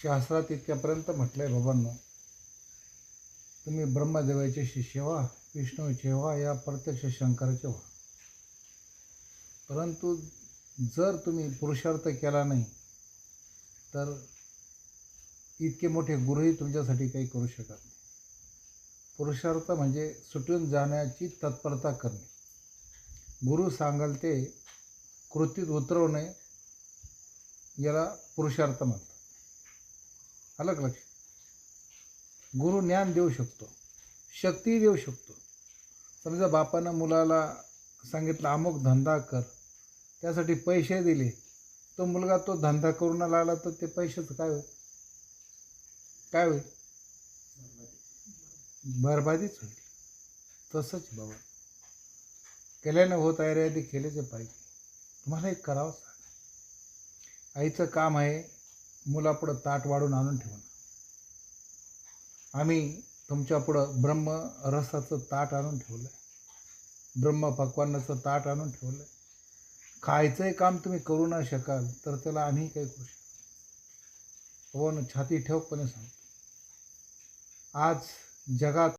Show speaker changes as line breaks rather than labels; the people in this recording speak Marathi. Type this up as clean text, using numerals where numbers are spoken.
शास्त्रात इतक्यापर्यंत म्हटलंय बाबांनो, तुम्ही ब्रह्मदेवाचे शिष्य व्हा, विष्णूचे व्हा, या प्रत्यक्ष शंकराचे व्हा. परंतु जर तुम्ही पुरुषार्थ केला नाही तर इतके मोठे गुरुही तुमच्यासाठी काही करू शकत नाही. पुरुषार्थ म्हणजे सुटून जाण्याची तत्परता करणे. गुरु सांगाल ते कृतीत उतरवणे याला पुरुषार्थ म्हणतात. अलग लक्ष. गुरु ज्ञान देऊ शकतो, शक्ती देऊ शकतो. समजा बापानं मुलाला सांगितलं अमुक धंदा कर, त्यासाठी पैसे दिले, तो मुलगा तो धंदा करून लागला तर ते पैशाचं काय होईल? काय होईल? बरबादीच होईल. तसंच बाबा, केल्यानं होत आहे रे, आधी केलेचे पाहिजे. तुम्हाला एक करावंच लागेल. आईचं काम आहे मुलापुढं ताट वाढून आणून ठेवणं. आम्ही तुमच्यापुढं ब्रह्म रसाचं ताट आणून ठेवलं आहे, ब्रह्म पक्वान्नाचं ताट आणून ठेवलं आहे. खायचंही काम तुम्ही करू न शकाल तर त्याला आम्ही काही करू शकतो. हो ना, छाती ठेवपणे सांगतो. आज जगात